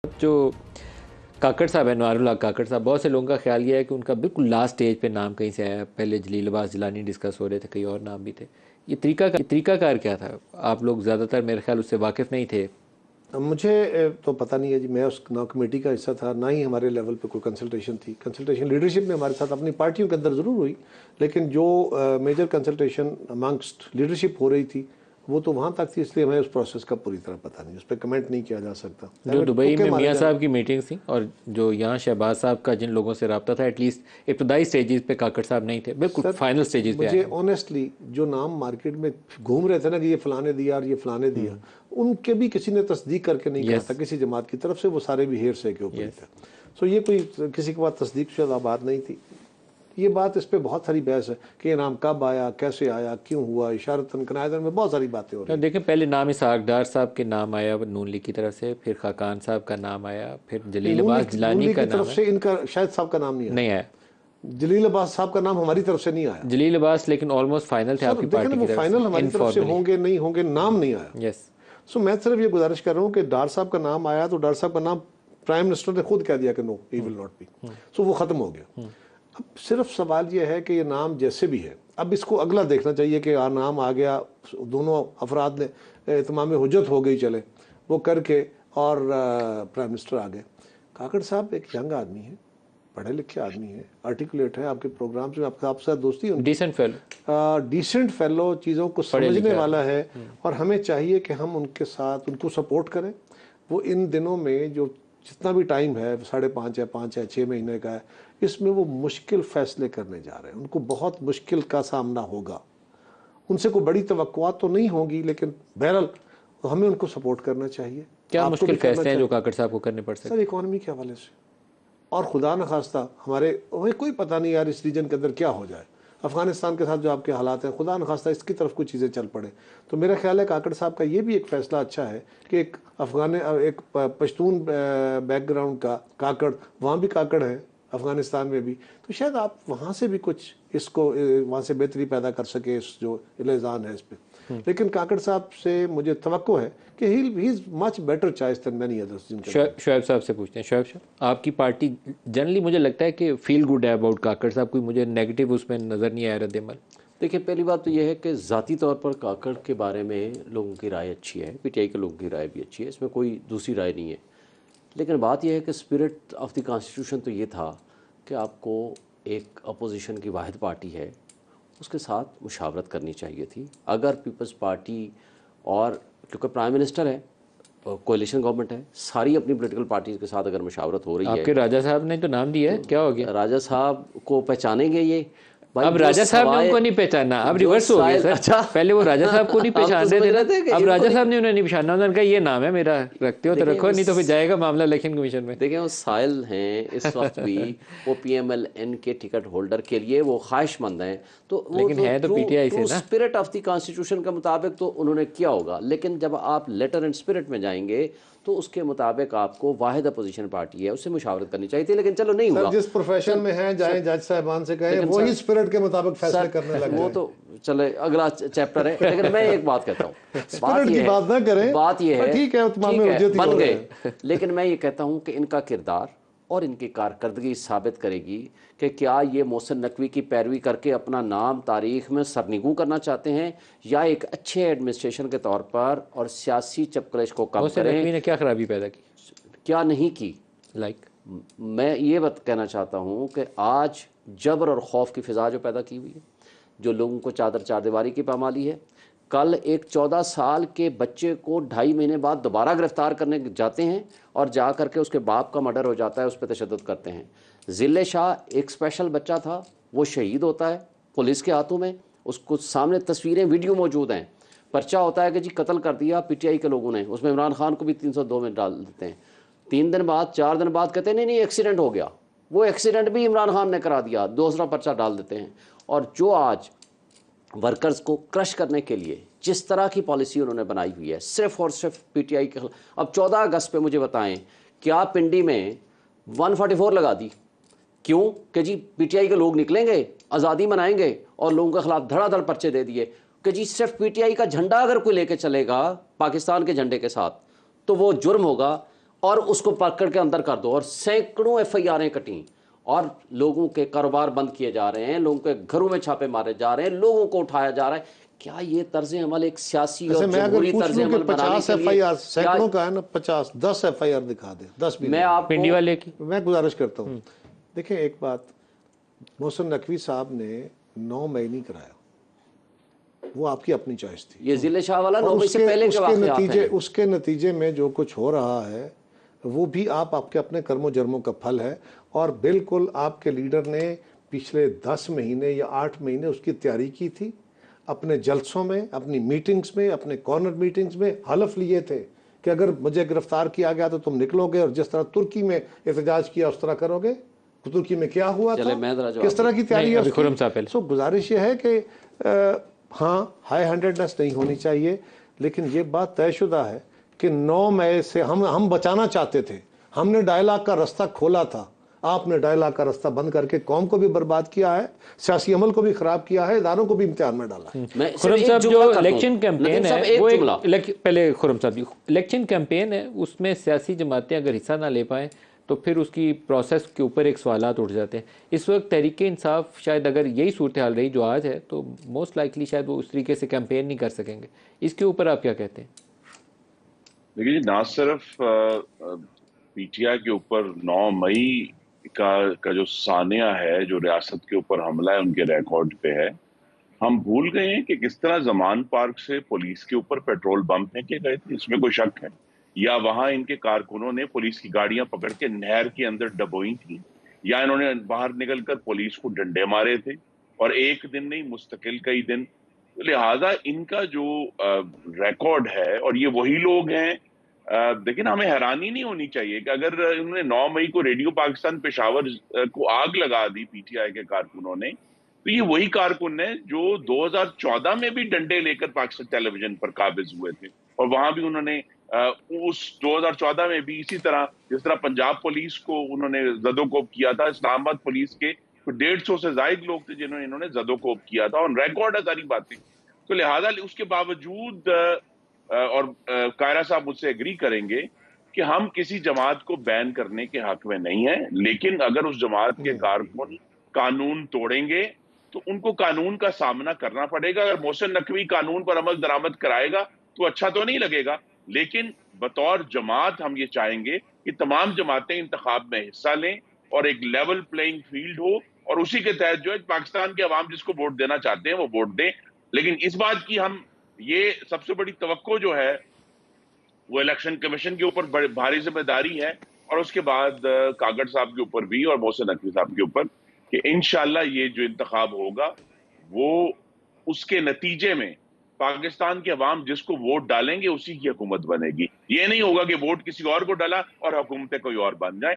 جو काकड़ साहब है, नवारुल हक काकड़ साहब, बहुत से लोगों का ख्याल ये है कि उनका बिल्कुल लास्ट स्टेज पे नाम कहीं से आया। पहले जलील अब्बास जिलानी डिस्कस हो रहे थे, कई और नाम भी थे। ये तरीकाकार क्या था? आप लोग ज़्यादातर मेरे ख्याल उससे वाकिफ़ नहीं थे। मुझे तो पता नहीं है जी, मैं उस ना कमेटी का हिस्सा था, ना ही हमारे लेवल पे कोई कंसल्टेशन थी। कंसल्टेशन लीडरशिप में हमारे साथ अपनी पार्टियों के अंदर ज़रूर हुई, लेकिन जो मेजर कंसल्टेशन अमंगस्ट लीडरशिप हो रही थी वो तो वहाँ तक थी, इसलिए हमें उस प्रोसेस का पूरी तरह पता नहीं, उस पर कमेंट नहीं किया जा सकता। जो दुबई में मियाँ साहब की मीटिंग थी और जो यहाँ शहबाज साहब का जिन लोगों से रब्ता था, एटलीस्ट इब्तदाई स्टेजेस पे काकड़ साहब नहीं थे, बिल्कुल फाइनल स्टेजेस पे मुझे ऑनेस्टली जो नाम मार्केट में घूम रहे थे ना कि ये फलाने दिया और ये फलाने दिया, उनके भी किसी ने तस्दीक करके नहीं कहा था किसी जमात की तरफ से, वो सारे भी हेर से के ऊपर ही था। सो ये कोई किसी के पास तस्दीक शुदा बात नहीं थी। ये बात, इस पे बहुत सारी बहस है कि ये नाम कब आया, कैसे आया, क्यों हुआ, इशारतन कनायतन में बहुत सारी बातें हो रही हैं। देखें, पहले नाम इसहाक डार साहब के नाम आया नून लीग की तरफ से, फिर खाकान साहब का नाम आया, फिर जलील अब्बास जिलानी का नाम से इनका शायद साहब का नाम नहीं आया। जलील अब्बास साहब का नाम हमारी तरफ से नहीं आया। जलील अब्बास लेकिन ऑलमोस्ट फाइनल थे आपकी पार्टी की तरफ से। फाइनल हमारी तरफ से होंगे नहीं होंगे, नाम नहीं आया। यस। सो मैं सिर्फ ये गुजारिश कर रहा हूँ कि डार साहब का नाम आया तो डार साहब का नाम प्राइम मिनिस्टर ने खुद कह दिया कि no, he will not be. So वो खत्म हो गया। अब सिर्फ सवाल ये है कि ये नाम जैसे भी है, अब इसको अगला देखना चाहिए कि नाम आ गया, दोनों अफराद ने इत्माम हुज्जत हो गई, चले वो करके और प्राइम मिनिस्टर आ गए। काकड़ साहब एक यंग आदमी है, पढ़े लिखे आदमी है, आर्टिकुलेट है, आपके प्रोग्राम में आपके साथ दोस्ती होगी, डिसेंट फेलो, चीज़ों को समझने वाला है, और हमें चाहिए कि हम उनके साथ उनको सपोर्ट करें। वो इन दिनों में जो जितना भी टाइम है, 5.5 है, 5 है, 6 महीने का है, इसमें वो मुश्किल फैसले करने जा रहे हैं। उनको बहुत मुश्किल का सामना होगा, उनसे कोई बड़ी तवक्कुआत तो नहीं होगी, लेकिन बहरहाल हमें उनको सपोर्ट करना चाहिए। क्या मुश्किल फैसले हैं जो काकड़ साहब को करने पड़ सकते हैं? सर, इकॉनमी के हवाले से, और खुदा न खास्ता हमारे कोई पता नहीं यार इस रीजन के अंदर क्या हो जाए, अफगानिस्तान के साथ जो आपके हालात हैं, खुदा न खास्ता इसकी तरफ कुछ चीज़ें चल पड़े, तो मेरा ख्याल है काकड़ साहब का ये भी एक फ़ैसला अच्छा है कि एक एक पश्तून बैकग्राउंड का काकड़, वहाँ भी काकड़ है अफगानिस्तान में भी, तो शायद आप वहाँ से भी कुछ इसको वहाँ से बेहतरी पैदा कर सके, इस जो इल्ज़ाम है इस पर। लेकिन काकड़ साहब से मुझे तवक्को है कि he is much better choice than many others. Shoaib sahab से पूछते हैं। शोएब साहब, आपकी पार्टी जनरली मुझे लगता है कि फील गुड है अबाउट काकड़ साहब, कोई मुझे नेगेटिव उसमें नज़र नहीं आया रद्द-ए-अमल। देखिए, पहली बात तो ये है कि ज़ाती तौर पर काकड़ के बारे में लोगों की राय अच्छी है, पीटीआई के लोगों की राय भी अच्छी है, इसमें कोई दूसरी राय नहीं है। लेकिन बात यह है कि स्पिरिट ऑफ द कॉन्स्टिट्यूशन तो ये था कि आपको एक अपोजिशन की वाहिद पार्टी है, उसके साथ मुशावरत करनी चाहिए थी। अगर पीपल्स पार्टी, और क्योंकि प्राइम मिनिस्टर है, कोalition गवर्नमेंट है, सारी अपनी पॉलिटिकल पार्टीज़ के साथ अगर मुशावरत हो रही है। आपके राजा साहब ने तो नाम दिया है, क्या हो गया? राजा साहब को पहचानेंगे ये? अब राजा साहब ने उनको नहीं पहचाना, अब रिवर्स हो गया सर। अच्छा, पहले वो राजा साहब को नहीं पहचान रहे थे, अब राजा साहब ने उन्हें नहीं पहचाना, उन्होंने कहा ये नाम है मेरा, रखते हो तो रखो, नहीं तो फिर जाएगा मामला इलेक्शन कमीशन में। देखें, वो साइल हैं इस वक्त भी, वो PMLN के टिकट होल्डर के लिए वो ख्वाहिशमंद हैं, तो लेकिन है तो PTI से ना। स्पिरिट ऑफ द कॉन्स्टिट्यूशन के मुताबिक तो उन्होंने किया होगा, लेकिन जब आप लेटर एंड स्पिरिट में जाएंगे तो उसके मुताबिक आपको वाहिद अपोजिशन पार्टी है, उससे मुशावरत करनी चाहिए थी, लेकिन चलो नहीं हुआ। जिस प्रोफेशन में है, जाए जज साहबान से कहें, वही स्पिरिट के मुताबिक फैसले करने लगे। वो तो चले अगला चैप्टर है, लेकिन मैं एक बात कहता हूँ, स्पिरिट की बात ना करें, बात ये है, ठीक है, बन गए, लेकिन मैं ये कहता हूँ कि इनका किरदार और इनकी कारकर्दगी साबित करेगी कि क्या ये मोहसिन नकवी की पैरवी करके अपना नाम तारीख में सरनिगू करना चाहते हैं, या एक अच्छे एडमिनिस्ट्रेशन के तौर पर और सियासी चपकलेश को कम करें। नकवी ने क्या खराबी पैदा की, क्या नहीं की? मैं ये बात कहना चाहता हूँ कि आज जबर और खौफ की फ़िज़ा जो पैदा की हुई है, जो लोगों को चादर चारदीवारी की पामाली है, कल एक 14 साल के बच्चे को 2.5 महीने बाद दोबारा गिरफ़्तार करने जाते हैं और जा करके उसके बाप का मर्डर हो जाता है, उस पर तशद्दुद करते हैं। ज़िले शाह एक स्पेशल बच्चा था, वो शहीद होता है पुलिस के हाथों में, उसको सामने तस्वीरें वीडियो मौजूद हैं, पर्चा होता है कि जी कत्ल कर दिया PTI के लोगों ने, उसमें इमरान खान को भी 302 में डाल देते हैं। 3 दिन बाद 4 दिन बाद कहते हैं नहीं एक्सीडेंट हो गया, वो एक्सीडेंट भी इमरान खान ने करा दिया, दूसरा पर्चा डाल देते हैं। और जो आज वर्कर्स को क्रश करने के लिए जिस तरह की पॉलिसी उन्होंने बनाई हुई है, सिर्फ और सिर्फ PTI के खिलाफ। अब 14 अगस्त पे मुझे बताएं, क्या पिंडी में 144 लगा दी? क्यों? कि जी PTI के लोग निकलेंगे, आज़ादी मनाएंगे, और लोगों के खिलाफ धड़ाधड़ पर्चे दे दिए कि जी सिर्फ PTI का झंडा अगर कोई लेके चलेगा पाकिस्तान के झंडे के साथ तो वो जुर्म होगा। اور اس کو پکڑ کے اندر کر دو. اور سینکڑوں ایف آئی آریں کٹیں اور لوگوں کے کاروبار بند کیے جا رہے ہیں, لوگوں کے گھروں میں چھاپے مارے جا رہے ہیں, لوگوں کو اٹھایا جا رہا ہے. کیا یہ طرز عمل ایک سیاسی اور میں اگر جمہوری پوچھ طرز لوں کہ عمل بنانے 50 کے ایف آئی آر لیے سینکڑوں کا ہے نا, 10 ایف آئی آر دکھا دیں, 10 بھی میں آپ پنڈی کو والے کی میں گزارش کرتا ہوں. دیکھیں ایک بات, محسن نقوی صاحب نے 9 مئی نہیں کرایا, وہ آپ کی اپنی چوائس تھی. یہ ضلع شاہ والا 9 اور مئی سے پہلے کے واقعات ہیں. اس کے نتیجے میں جو کچھ ہو رہا ہے وہ بھی آپ کے اپنے کرم و جرموں کا پھل ہے. اور بالکل آپ کے لیڈر نے پچھلے 10 مہینے یا 8 مہینے اس کی تیاری کی تھی, اپنے جلسوں میں, اپنی میٹنگز میں, اپنے کارنر میٹنگز میں حلف لیے تھے کہ اگر مجھے گرفتار کیا گیا تو تم نکلو گے, اور جس طرح ترکی میں احتجاج کیا اس طرح کرو گے. ترکی میں کیا ہوا چلے میں ذرا تھا, جواب کس طرح کی تیاری ہے ابھی اس کی؟ خرم صاحب پہلے. سو گزارش یہ ہے کہ ہاں ہائی ہینڈڈنس نہیں ہونی چاہیے, لیکن یہ بات طے شدہ ہے کہ 9 مئی سے ہم بچانا چاہتے تھے. ہم نے ڈائلاگ کا رستہ کھولا تھا, آپ نے ڈائلاگ کا رستہ بند کر کے قوم کو بھی برباد کیا ہے, سیاسی عمل کو بھی خراب کیا ہے, اداروں کو بھی امتحان میں ڈالا ہے. میں خرم صرف ایک صاحب جملہ جو کر دوں. الیکشن کیمپین ندیم صاحب ہے ایک وہ جملہ. پہلے خرم صاحب الیکشن کیمپین ہے, اس میں سیاسی جماعتیں اگر حصہ نہ لے پائیں تو پھر اس کی پروسیس کے اوپر ایک سوالات اٹھ جاتے ہیں. اس وقت تحریک انصاف شاید اگر یہی صورتحال رہی جو آج ہے تو موسٹ لائکلی شاید وہ اس طریقے سے کیمپین نہیں کر سکیں گے. اس کے اوپر آپ کیا کہتے ہیں؟ دیکھیے نہ صرف پی ٹی آئی کے اوپر 9 مئی کا جو ثانیہ ہے, جو ریاست کے اوپر حملہ ہے ان کے ریکارڈ پہ ہے. ہم بھول گئے ہیں کہ کس طرح زمان پارک سے پولیس کے اوپر پیٹرول بم پھینکے گئے تھے, اس میں کوئی شک ہے؟ یا وہاں ان کے کارکنوں نے پولیس کی گاڑیاں پکڑ کے نہر کے اندر ڈبوئی تھیں, یا انہوں نے باہر نکل کر پولیس کو ڈنڈے مارے تھے, اور ایک دن نہیں مستقل کئی دن. لہٰذا ان کا جو ریکارڈ ہے, اور یہ وہی لوگ ہیں, لیکن ہمیں حیرانی نہیں ہونی چاہیے کہ اگر انہوں نے 9 مئی کو ریڈیو پاکستان پشاور کو آگ لگا دی پی ٹی آئی کے کارکنوں نے, تو یہ وہی کارکن ہیں جو 2014 میں بھی ڈنڈے لے کر پاکستان ٹیلی ویژن پر قابض ہوئے تھے, اور وہاں بھی انہوں نے اس 2014 میں بھی اسی طرح جس طرح پنجاب پولیس کو انہوں نے زدوکوب کیا تھا, اسلام آباد پولیس کے 150 سے زائد لوگ تھے جنہوں نے انہوں نے زدوکوب کیا تھا, اور ریکارڈ ہے ساری باتیں. تو لہٰذا اس کے باوجود, اور قاہرہ صاحب مجھ سے ایگری کریں گے کہ ہم کسی جماعت کو بین کرنے کے حق میں نہیں ہیں, لیکن اگر اس جماعت کے کارکن قانون توڑیں گے تو ان کو قانون کا سامنا کرنا پڑے گا. اگر محسن نقوی قانون پر عمل درآمد کرائے گا تو اچھا تو نہیں لگے گا, لیکن بطور جماعت ہم یہ چاہیں گے کہ تمام جماعتیں انتخاب میں حصہ لیں اور ایک لیول پلینگ فیلڈ ہو, اور اسی کے تحت جو ہے پاکستان کے عوام جس کو ووٹ دینا چاہتے ہیں وہ ووٹ دیں. لیکن اس بات کی ہم یہ سب سے بڑی توقع جو ہے وہ الیکشن کمیشن کے اوپر بھاری ذمہ داری ہے, اور اس کے بعد کاگڑ صاحب کے اوپر بھی اور محسن نقوی صاحب کے اوپر, کہ انشاءاللہ یہ جو انتخاب ہوگا وہ اس کے نتیجے میں پاکستان کے عوام جس کو ووٹ ڈالیں گے اسی کی حکومت بنے گی. یہ نہیں ہوگا کہ ووٹ کسی اور کو ڈالا اور حکومتیں کوئی اور بن جائیں.